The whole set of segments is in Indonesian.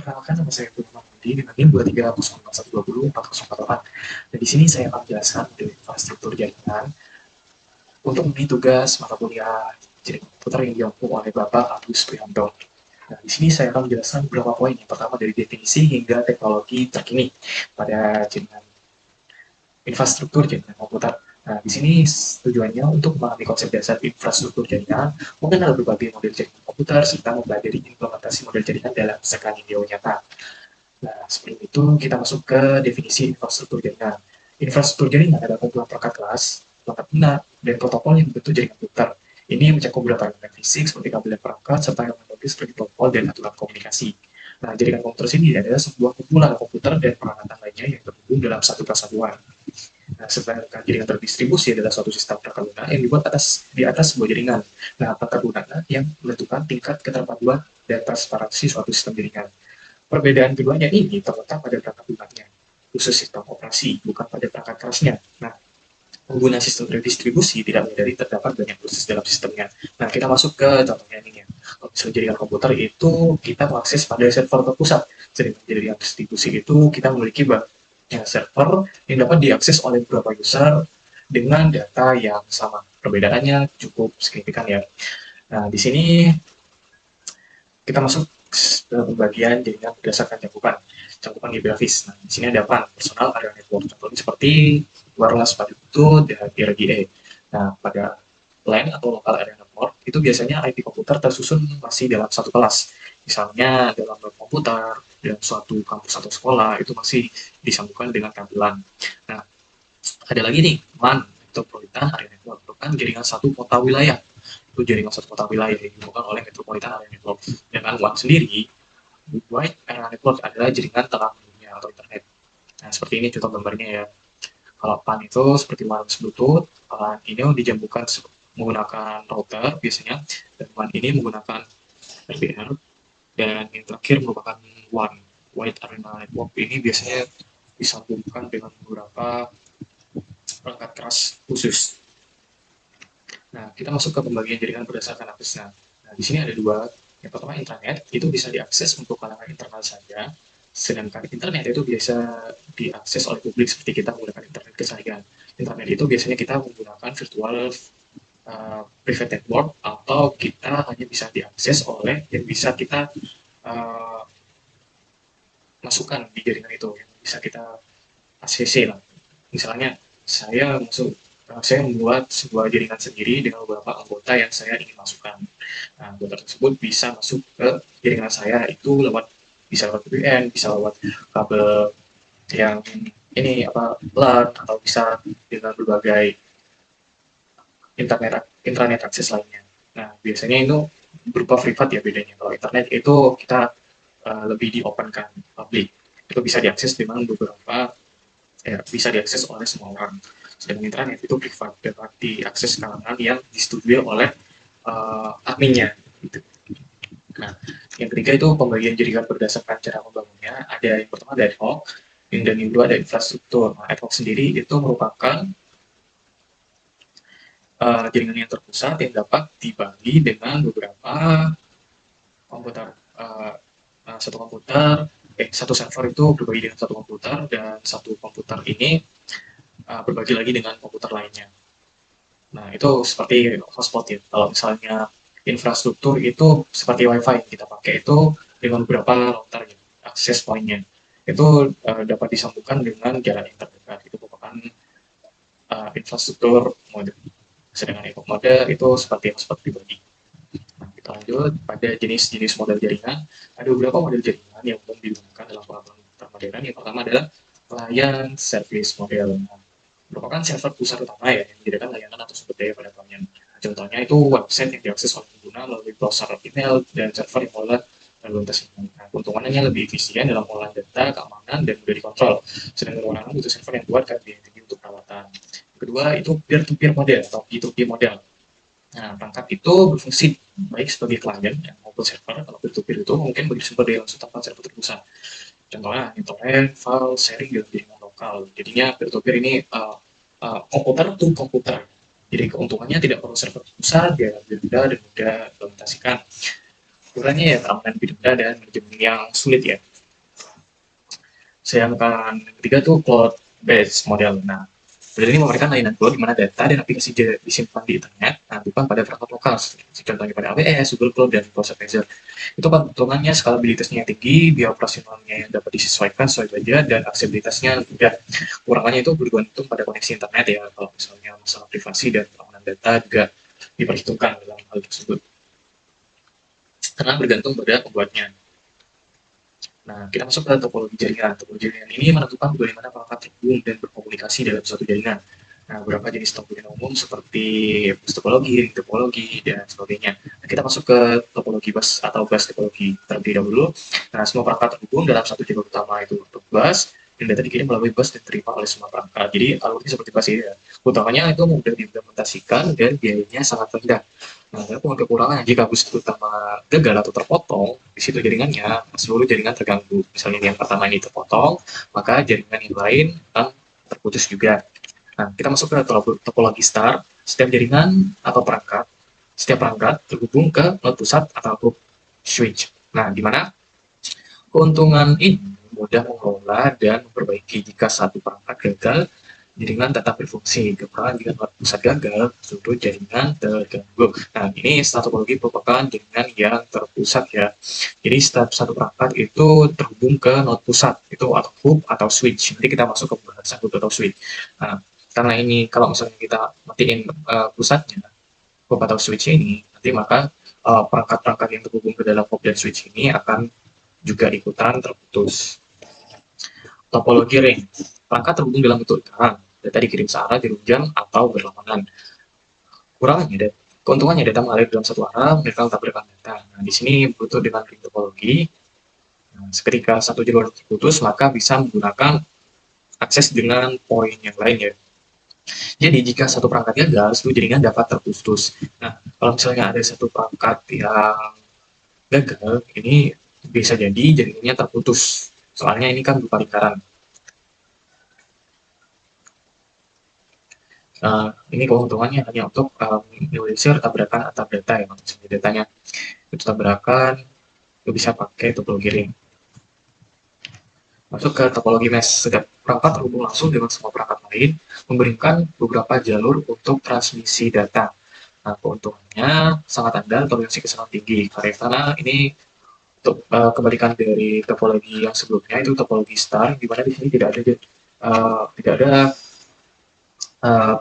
Perkenalkan, nama saya Budi Mahmudi dengan NIM 2304120408. Dan di sini saya akan menjelaskan model infrastruktur jaringan untuk memenuhi tugas mata kuliah jaringan komputer yang diampu oleh Bapak Agus Prihanto. Nah, di sini saya akan menjelaskan beberapa poin. Yang pertama dari definisi hingga teknologi terkini pada jaringan infrastruktur jaringan komputer. Nah, di sini tujuannya untuk memahami konsep dasar infrastruktur jaringan, mengenal berbagai model jaringan komputer, serta mempelajari implementasi model jaringan dalam skenario nyata. Nah, sebelum itu kita masuk ke definisi infrastruktur jaringan. Infrastruktur jaringan adalah kumpulan perangkat kelas, perangkat lunak, dan protokol yang membentuk jaringan komputer. Ini mencakup beberapa elemen fisik seperti kabel dan perangkat, serta elemen logis seperti protokol dan aturan komunikasi. Nah, jaringan komputer sendiri adalah sebuah kumpulan komputer dan peralatan lainnya yang terhubung dalam satu kesatuan. Nah, sedangkan jaringan terdistribusi adalah suatu sistem perangkat lunak yang dibuat di atas sebuah jaringan. Nah, perangkat lunak yang menentukan tingkat keterpaduan dan transparansi suatu sistem jaringan. Perbedaan keduanya ini terletak pada perangkat lunaknya, khusus sistem operasi, bukan pada perangkat kerasnya. Nah, pengguna sistem terdistribusi tidak menyadari terdapat banyak proses dalam sistemnya. Nah, kita masuk ke contohnya ini ya. Kalau misalnya jaringan komputer itu kita mengakses pada server terpusat, sedangkan jaringan distribusi itu kita memiliki banyak server yang dapat diakses oleh beberapa user dengan data yang sama. Perbedaannya cukup signifikan ya. Nah, di sini kita masuk ke pembagian jaringan berdasarkan cakupan geografis. Nah, di sini ada PAN, personal area network. Contohnya seperti wireless pada Bluetooth dan RGA. Nah, pada LAN atau local area network itu biasanya IP komputer tersusun masih dalam satu kelas. Misalnya dalam lab komputer dalam suatu kampus atau sekolah itu masih disambungkan dengan kabel LAN. Nah, ada lagi nih MAN, Metropolitan Area Network, itu kan jaringan satu kota wilayah. Itu jaringan satu kota wilayah yang dihubungkan oleh Metropolitan Area Network. Dengan WAN sendiri, Wide Area Network adalah jaringan tengah dunia atau internet. Nah, seperti ini contoh gambarnya ya. Kalau PAN itu seperti wireless Bluetooth, PAN ini dijambungkan menggunakan router biasanya, dan WAN ini menggunakan RPR, dan yang terakhir merupakan WAN, Wide Area Network. Ini biasanya disambungkan dengan beberapa perangkat keras khusus. Nah, kita masuk ke pembagian jaringan berdasarkan aksesnya. Nah, di sini ada dua. Yang pertama, intranet itu bisa diakses untuk kalangan internal saja, sedangkan internet itu biasa diakses oleh publik seperti kita menggunakan internet keseharian. Internet itu biasanya kita menggunakan virtual private network, atau kita hanya bisa diakses oleh yang bisa kita masukkan di jaringan itu, yang bisa kita ACC lah. Misalnya saya membuat sebuah jaringan sendiri dengan beberapa anggota yang saya ingin masukkan. Nah, anggota tersebut bisa masuk ke jaringan saya itu bisa lewat VPN, bisa lewat kabel yang ini LAN, atau bisa dengan berbagai internet akses lainnya. Nah, biasanya itu berupa privat ya bedanya. Kalau internet itu kita lebih di-open-kan, public. Itu bisa diakses dengan beberapa bisa diakses oleh semua orang. Sedangkan internet itu privat, dapat diakses kalangan yang disetujui oleh adminnya. Gitu. Nah, yang ketiga itu pembagian jaringan berdasarkan cara membangunnya. Ada yang pertama ada ad hoc, dan yang kedua ada infrastruktur. Nah, ad hoc sendiri itu merupakan jaringan yang terpusat yang dapat dibagi dengan beberapa komputer. Satu server itu berbagi dengan satu komputer, dan satu komputer ini berbagi lagi dengan komputer lainnya. Nah, itu seperti hotspot ya. Kalau misalnya infrastruktur itu seperti wifi yang kita pakai itu dengan beberapa router ya, akses pointnya. Itu dapat disambungkan dengan jalan yang terdekat. Itu merupakan infrastruktur mode. Sedangkan epoch mode itu seperti hotspot pribadi. Nah, kita lanjut pada jenis-jenis model jaringan. Ada beberapa model jaringan yang umum digunakan dalam peralatan modern. Yang pertama adalah client service model. Nah, merupakan server pusat utama ya yang menyediakan layanan atau sumber daya pada pelanggan. Nah, contohnya itu website yang diakses oleh pengguna melalui browser email dan server yang mengolah lalu lintas email. Nah, keuntungannya lebih efisien dalam pengolahan data, keamanan, dan mudah dikontrol. Sedangkan kewenangan butuh server yang kuat karena biaya tinggi untuk perawatan. Yang kedua itu peer-to-peer model atau P2P model. Nah, perangkat itu berfungsi baik sebagai klien maupun server. Kalau peer-to-peer itu mungkin bagi sumber daya langsung tanpa server terpusat. Contohnya torrent, file, sharing dengan jaringan lokal. Jadinya peer-to-peer ini komputer to komputer. Jadi keuntungannya tidak perlu server pusat, dia lebih mudah dan mudah implementasikan. Kurangnya ya keamanan lebih mudah dan manajemen yang sulit ya. Sedangkan yang ketiga tuh cloud based model. Nah, model ini memberikan layanan cloud di mana data dan aplikasi disimpan di internet, nah, bukan pada perangkat lokal, contohnya pada AWS, Google Cloud, dan Cloud Advisor. Itu keuntungannya scalabilitasnya yang tinggi, biaya operasionalnya yang dapat disesuaikan sesuai budget, dan aksesibilitasnya mudah. Kurangannya itu bergantung pada koneksi internet ya, kalau misalnya masalah privasi dan keamanan data juga diperhitungkan dalam hal tersebut. Karena bergantung pada pembuatnya. Nah, kita masuk ke topologi jaringan. Topologi jaringan ini menentukan bagaimana perangkat terhubung dan berkomunikasi dalam suatu jaringan. Nah, beberapa jenis topologi umum seperti bus topologi, ring topologi, dan sebagainya. Nah, kita masuk ke topologi bus atau bus topologi terlebih dahulu. Nah, semua perangkat terhubung dalam satu jalur utama itu untuk bus, dan data dikirim melalui bus dan diterima oleh semua perangkat. Jadi, alurnya seperti bus ya. Utamanya itu mudah diimplementasikan dan biayanya sangat rendah. Nah, ada kekurangan jika bus utama gagal atau terpotong, di situ jaringannya, seluruh jaringan terganggu. Misalnya yang pertama ini terpotong, maka jaringan yang lain akan terputus juga. Nah, kita masuk ke topologi star. Setiap perangkat terhubung ke node pusat atau hub switch. Nah, di mana keuntungan ini mudah mengelola dan memperbaiki jika satu perangkat gagal, jaringan tetap berfungsi. Kekurangan jika pusat gagal, seluruh jaringan terganggu. Nah, ini topologi merupakan jaringan yang terpusat ya. Jadi satu perangkat itu terhubung ke node pusat, itu atau hub atau switch. Nanti kita masuk ke pembahasan hub atau switch. Nah, karena ini kalau misalnya kita matiin pusatnya, hub atau switch ini, nanti maka perangkat-perangkat yang terhubung ke dalam hub dan switch ini akan juga ikutan terputus. Topologi ring. Perangkat terhubung dalam bentuk lingkaran, data dikirim searah, dirunjang, atau berlawanan. Kurangannya, keuntungannya data mengalir dalam satu arah, mereka tabrakan data. Nah, di sini butuh dengan ring topologi. Nah, ketika satu jalur terputus, maka bisa menggunakan akses dengan poin yang lain ya. Jadi jika satu perangkat gagal, seluruh jaringan dapat terputus. Nah, kalau misalnya ada satu perangkat yang gagal, ini bisa jadi jaringannya terputus. Soalnya ini kan berupa lingkaran. Ini keuntungannya hanya untuk minimalisir tabrakan antar data ya, misalnya datanya itu tabrakan, itu bisa pakai topologi ring. Masuk ke topologi mesh. Setiap perangkat terhubung langsung dengan semua perangkat lain, memberikan beberapa jalur untuk transmisi data. Nah, keuntungannya sangat andal, toleransi kesalahan tinggi. Karena ini untuk kebalikan dari topologi yang sebelumnya itu topologi star, di mana di sini tidak ada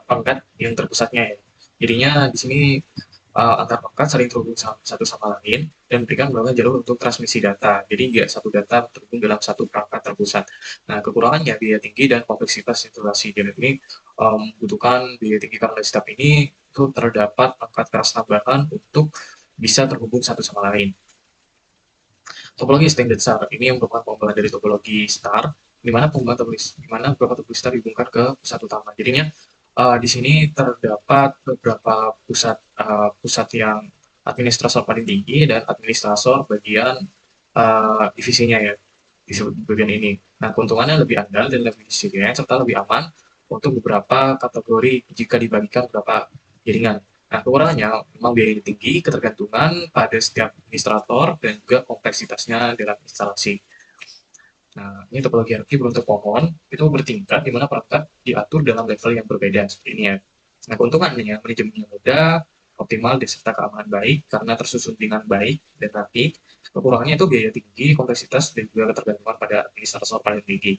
perangkat yang terpusatnya ya. Jadinya di sini antar perangkat saling terhubung satu sama lain dan memberikan beberapa jalur untuk transmisi data. Jadi nggak satu data terhubung dalam satu perangkat terpusat. Nah, kekurangannya biaya tinggi dan kompleksitas instalasi. Dan ini membutuhkan biaya tinggi karena setiap ini itu terdapat perangkat keras tambahan untuk bisa terhubung satu sama lain. Topologi standard star ini yang merupakan pengembangan dari topologi star, di mana beberapa topologi star dihubungkan ke pusat utama. Jadinya di sini terdapat beberapa pusat yang administrator paling tinggi dan administrator bagian divisinya ya, di bagian ini. Nah, keuntungannya lebih andal dan lebih resilient serta lebih aman untuk beberapa kategori jika dibagikan beberapa jaringan. Nah, kekurangannya memang biaya tinggi, ketergantungan pada setiap administrator, dan juga kompleksitasnya dalam instalasi. Nah, ini topologi hierarki berbentuk pohon, itu bertingkat di mana perangkat diatur dalam level yang berbeda seperti ini ya. Nah, keuntungannya manajemennya mudah, optimal, dan serta keamanan baik karena tersusun dengan baik dan rapi. Kekurangannya itu biaya tinggi, kompleksitas, dan juga ketergantungan pada administrator paling tinggi.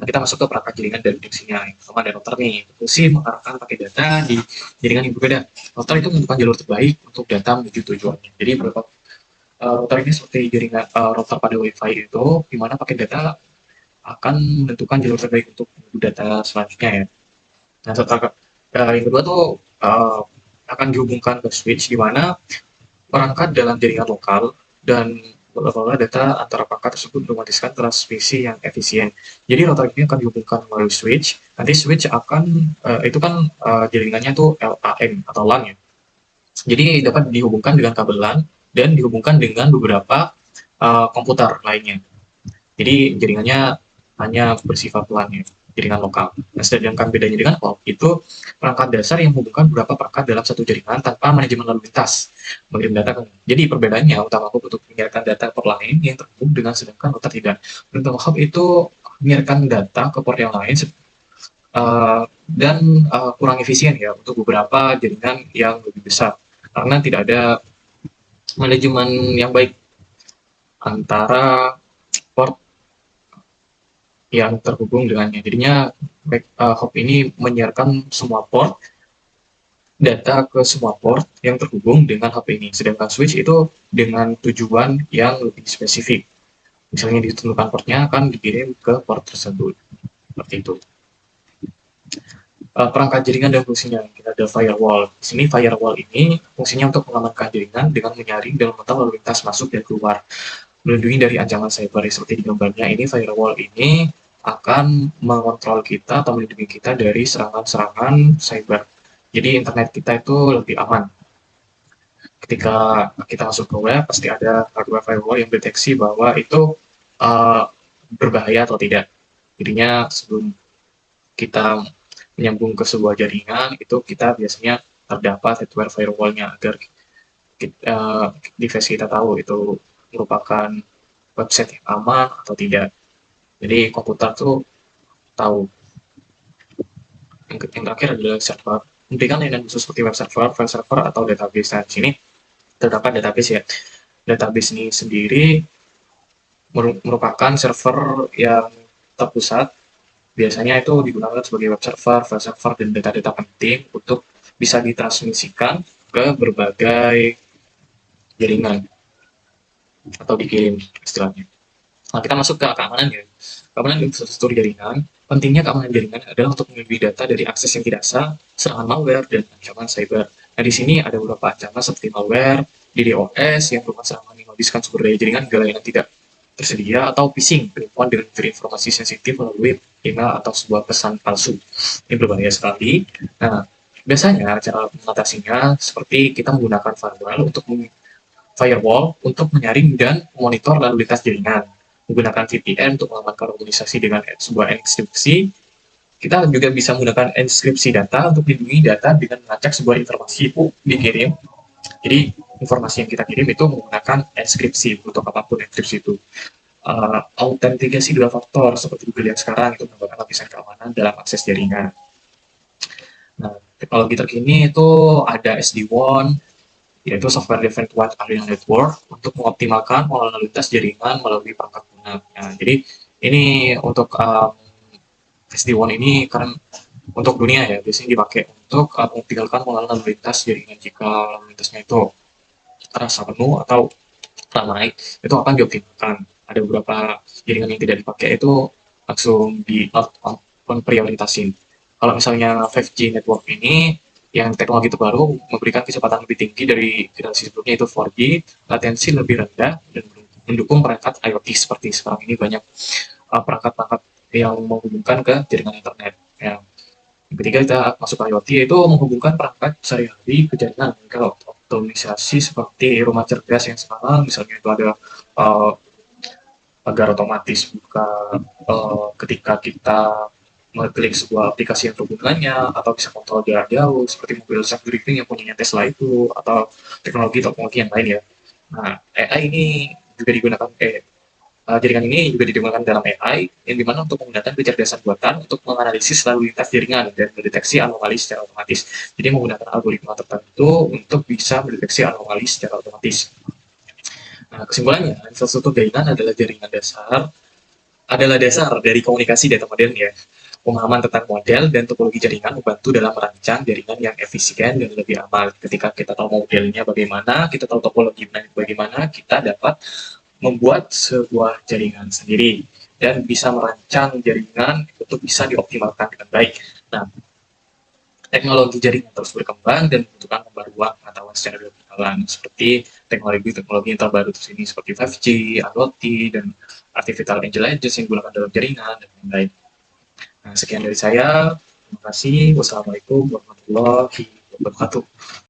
Nah, kita masuk ke perangkat jaringan dan fungsinya. Yang pertama ada router nih, fungsi mengarahkan pakai data di jaringan yang berbeda. Router itu merupakan jalur terbaik untuk data menuju tujuannya. Jadi beberapa router ini seperti jaringan router pada WiFi itu, di mana pakai data akan menentukan jalur terbaik untuk menuju data selanjutnya ya. Nah, setelah yang kedua tuh akan dihubungkan ke switch, di mana perangkat dalam jaringan lokal dan mengelola data antara perangkat tersebut mengotomatiskan transmisi yang efisien. Jadi router ini akan dihubungkan melalui switch. Nanti switch akan itu kan jaringannya tuh LAN atau LAN ya. Jadi dapat dihubungkan dengan kabel LAN dan dihubungkan dengan beberapa komputer lainnya. Jadi jaringannya hanya bersifat LAN ya. jaringan lokal. Nah, sedangkan bedanya dengan hop itu perangkat dasar yang menghubungkan beberapa perangkat dalam satu jaringan tanpa manajemen lalu lintas mengirim data. Jadi perbedaannya utama hop untuk mengirimkan data ke port lain yang terhubung dengan, sedangkan router tidak. Untuk hop itu mengirimkan data ke port yang lain dan kurang efisien ya untuk beberapa jaringan yang lebih besar karena tidak ada manajemen yang baik antara port yang terhubung dengannya. Jadinya hop ini menyiarkan semua port, data ke semua port yang terhubung dengan HP ini. Sedangkan switch itu dengan tujuan yang lebih spesifik. Misalnya ditentukan portnya akan dikirim ke port tersebut. Seperti itu. Perangkat jaringan dan fungsinya, kita ada firewall. Di sini firewall ini fungsinya untuk mengamankan jaringan dengan menyaring dan memantau lalu lintas masuk dan keluar, melindungi dari ancaman cyber. Seperti di gambarnya ini, firewall ini akan mengontrol kita atau melindungi kita dari serangan-serangan cyber. Jadi internet kita itu lebih aman. Ketika kita masuk ke web, pasti ada hardware firewall yang deteksi bahwa itu berbahaya atau tidak. Jadinya sebelum kita menyambung ke sebuah jaringan, itu kita biasanya terdapat hardware firewall-nya agar device kita tahu itu merupakan website yang aman atau tidak. Jadi komputer tuh tahu. Yang terakhir adalah server. Memberikan layanan khusus seperti web server, file server, atau database. Nah, di sini terdapat database ya. Database ini sendiri merupakan server yang terpusat. Biasanya itu digunakan sebagai web server, file server, dan data-data penting untuk bisa ditransmisikan ke berbagai jaringan atau dikirim istilahnya. Nah, kita masuk ke keamanan ya. Keamanan infrastruktur jaringan. Pentingnya keamanan jaringan adalah untuk melindungi data dari akses yang tidak sah, serangan malware, dan ancaman cyber. Nah, di sini ada beberapa ancaman seperti malware, DDoS yang merupakan serangan yang menghabiskan sumber daya jaringan hingga layanan tidak tersedia, atau phishing, penipuan dengan informasi sensitif melalui email atau sebuah pesan palsu. Ini berbahaya sekali. Nah, biasanya cara mengatasinya seperti kita menggunakan firewall untuk menyaring dan memonitor lalu lintas jaringan, menggunakan VPN untuk mengamankan komunikasi dengan sebuah enkripsi. Kita juga bisa menggunakan enkripsi data untuk melindungi data dengan melacak sebuah informasi itu dikirim. Jadi informasi yang kita kirim itu menggunakan enkripsi untuk apapun enkripsi itu. Autentikasi dua faktor seperti Google yang sekarang itu menambahkan lapisan keamanan dalam akses jaringan. Nah, teknologi terkini itu ada SD-WAN, yaitu Software Defined Wide Area Network, untuk mengoptimalkan pengelolaan lalu lintas jaringan melalui perangkat lunak. Nah, jadi ini untuk SD-WAN ini karena untuk dunia ya, biasanya dipakai untuk mengoptimalkan pengelolaan lalu lintas jaringan. Jika lalu lintasnya itu terasa penuh atau ramai, itu akan dioptimalkan. Ada beberapa jaringan yang tidak dipakai itu langsung prioritasin. Kalau misalnya 5G network ini yang teknologi terbaru memberikan kecepatan lebih tinggi dari generasi sebelumnya, itu 4G, latensi lebih rendah, dan mendukung perangkat IoT seperti sekarang ini banyak perangkat-perangkat yang menghubungkan ke jaringan internet. Ya. Yang ketiga, kita masuk ke IoT, yaitu menghubungkan perangkat sehari-hari ke jaringan. Kalau optimisasi seperti rumah cerdas yang sekarang, misalnya itu ada agar otomatis buka ketika kita mengklik sebuah aplikasi yang terhubungannya, atau bisa kontrol jarak jauh seperti mobil self driving yang punyanya Tesla itu, atau teknologi yang lain ya. Nah, AI ini juga digunakan jaringan ini juga digunakan dalam AI yang dimana untuk menggunakan kecerdasan buatan untuk menganalisis lalu lintas jaringan dan mendeteksi anomali secara otomatis. Jadi menggunakan algoritma tertentu untuk bisa mendeteksi anomali secara otomatis. Nah, kesimpulannya, infrastruktur jaringan adalah dasar dari komunikasi data modern ya. Pemahaman tentang model dan topologi jaringan membantu dalam merancang jaringan yang efisien dan lebih aman. Ketika kita tahu modelnya bagaimana, kita tahu topologi bagaimana, kita dapat membuat sebuah jaringan sendiri dan bisa merancang jaringan untuk bisa dioptimalkan dengan baik. Nah, teknologi jaringan terus berkembang dan membutuhkan pembaruan pengetahuan secara berjalan, seperti teknologi yang terbaru ini seperti 5G, IoT, dan artificial intelligence yang digunakan dalam jaringan dan lain-lain. Nah, sekian dari saya. Terima kasih. Wassalamualaikum warahmatullahi wabarakatuh.